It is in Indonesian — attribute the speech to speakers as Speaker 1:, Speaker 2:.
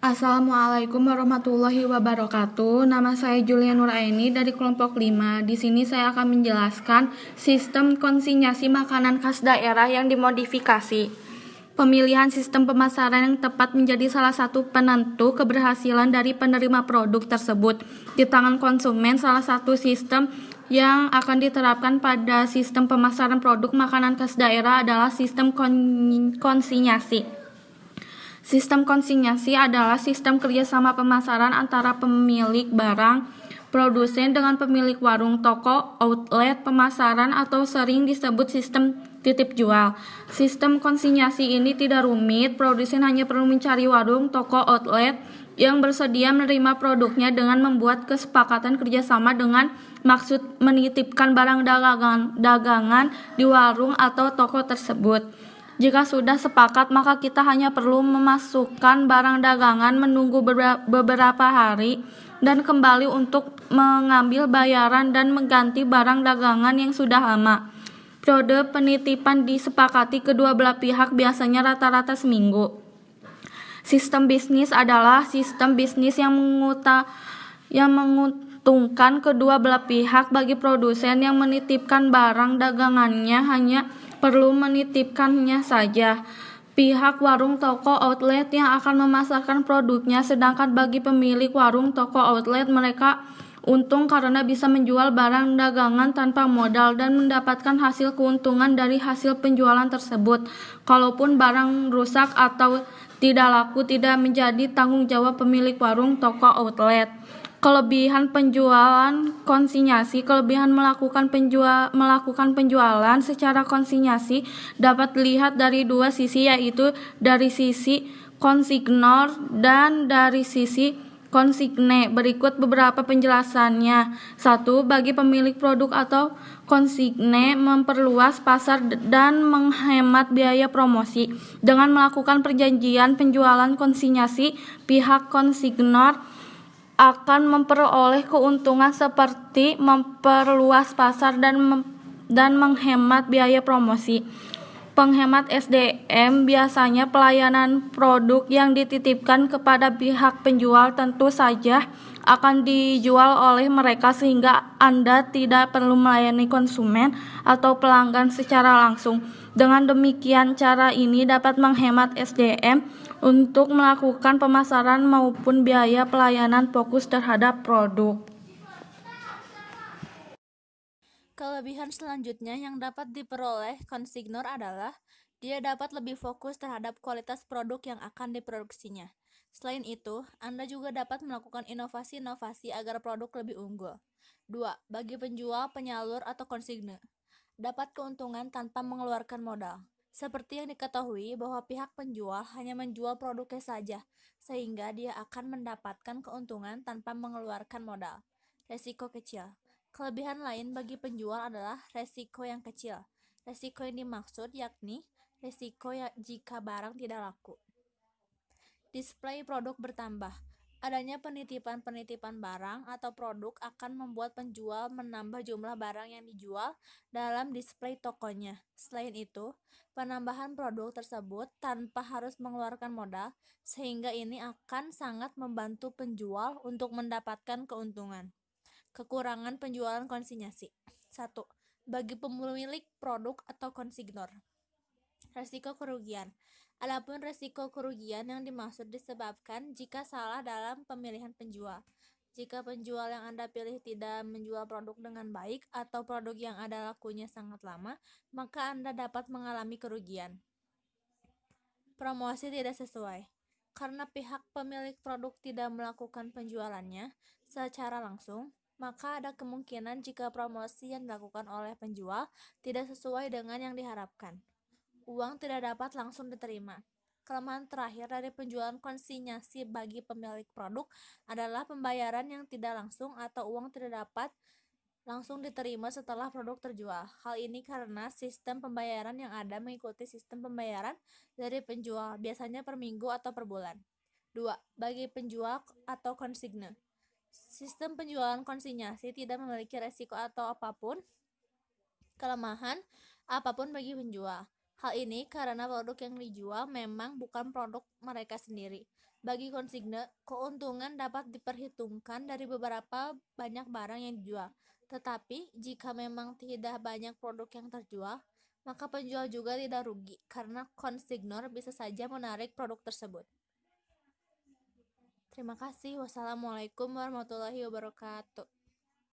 Speaker 1: Assalamualaikum warahmatullahi wabarakatuh. Nama saya Julia Nuraini dari kelompok 5. Di sini saya akan menjelaskan sistem konsinyasi makanan khas daerah yang dimodifikasi. Pemilihan sistem pemasaran yang tepat menjadi salah satu penentu keberhasilan dari penerima produk tersebut. Di tangan konsumen, salah satu sistem yang akan diterapkan pada sistem pemasaran produk makanan khas daerah adalah sistem konsinyasi. Sistem konsinyasi adalah sistem kerjasama pemasaran antara pemilik barang, produsen dengan pemilik warung, toko, outlet, pemasaran, atau sering disebut sistem titip jual. Sistem konsinyasi ini tidak rumit, produsen hanya perlu mencari warung, toko, outlet yang bersedia menerima produknya dengan membuat kesepakatan kerjasama dengan maksud menitipkan barang dagangan di warung atau toko tersebut. Jika sudah sepakat, maka kita hanya perlu memasukkan barang dagangan, menunggu beberapa hari, dan kembali untuk mengambil bayaran dan mengganti barang dagangan yang sudah lama. Periode penitipan disepakati kedua belah pihak biasanya rata-rata seminggu. Sistem bisnis adalah sistem bisnis yang menguntungkan kedua belah pihak. Bagi produsen yang menitipkan barang dagangannya hanya perlu menitipkannya saja. Pihak warung, toko, outlet yang akan memasarkan produknya, sedangkan bagi pemilik warung, toko, outlet, mereka untung karena bisa menjual barang dagangan tanpa modal dan mendapatkan hasil keuntungan dari hasil penjualan tersebut. Kalaupun barang rusak atau tidak laku, tidak menjadi tanggung jawab pemilik warung, toko, outlet. Kelebihan penjualan konsinyasi. Kelebihan melakukan penjualan secara konsinyasi dapat dilihat dari dua sisi, yaitu dari sisi konsignor dan dari sisi konsigne. Berikut beberapa penjelasannya. 1. Bagi pemilik produk atau konsigne, memperluas pasar dan menghemat biaya promosi. Dengan melakukan perjanjian penjualan konsinyasi, pihak konsignor akan memperoleh keuntungan seperti memperluas pasar dan menghemat biaya promosi. Penghemat SDM. Biasanya pelayanan produk yang dititipkan kepada pihak penjual tentu saja akan dijual oleh mereka, sehingga Anda tidak perlu melayani konsumen atau pelanggan secara langsung. Dengan demikian, cara ini dapat menghemat SDM untuk melakukan pemasaran maupun biaya pelayanan fokus terhadap produk.
Speaker 2: Kelebihan selanjutnya yang dapat diperoleh konsignor adalah dia dapat lebih fokus terhadap kualitas produk yang akan diproduksinya. Selain itu, Anda juga dapat melakukan inovasi-inovasi agar produk lebih unggul. 2. Bagi penjual, penyalur, atau konsigne, dapat keuntungan tanpa mengeluarkan modal. Seperti yang diketahui bahwa pihak penjual hanya menjual produknya saja, sehingga dia akan mendapatkan keuntungan tanpa mengeluarkan modal. Resiko kecil. Kelebihan lain bagi penjual adalah resiko yang kecil. Resiko yang dimaksud yakni resiko jika barang tidak laku. Display produk bertambah. Adanya penitipan-penitipan barang atau produk akan membuat penjual menambah jumlah barang yang dijual dalam display tokonya. Selain itu, penambahan produk tersebut tanpa harus mengeluarkan modal, sehingga ini akan sangat membantu penjual untuk mendapatkan keuntungan. Kekurangan penjualan konsinyasi. 1. Bagi pemilik produk atau konsignor, resiko kerugian. Adapun resiko kerugian yang dimaksud disebabkan jika salah dalam pemilihan penjual. Jika penjual yang Anda pilih tidak menjual produk dengan baik atau produk yang ada lakunya sangat lama, maka Anda dapat mengalami kerugian. Promosi tidak sesuai. Karena pihak pemilik produk tidak melakukan penjualannya secara langsung, maka ada kemungkinan jika promosi yang dilakukan oleh penjual tidak sesuai dengan yang diharapkan. Uang tidak dapat langsung diterima. Kelemahan terakhir dari penjualan konsinyasi bagi pemilik produk adalah pembayaran yang tidak langsung atau uang tidak dapat langsung diterima setelah produk terjual. Hal ini karena sistem pembayaran yang ada mengikuti sistem pembayaran dari penjual, biasanya per minggu atau per bulan. 2. Bagi penjual atau konsigne, sistem penjualan konsinyasi tidak memiliki resiko atau kelemahan apapun bagi penjual. Hal ini karena produk yang dijual memang bukan produk mereka sendiri. Bagi konsigne, keuntungan dapat diperhitungkan dari beberapa banyak barang yang dijual. Tetapi, jika memang tidak banyak produk yang terjual, maka penjual juga tidak rugi karena konsignor bisa saja menarik produk tersebut. Terima kasih. Wassalamualaikum warahmatullahi wabarakatuh.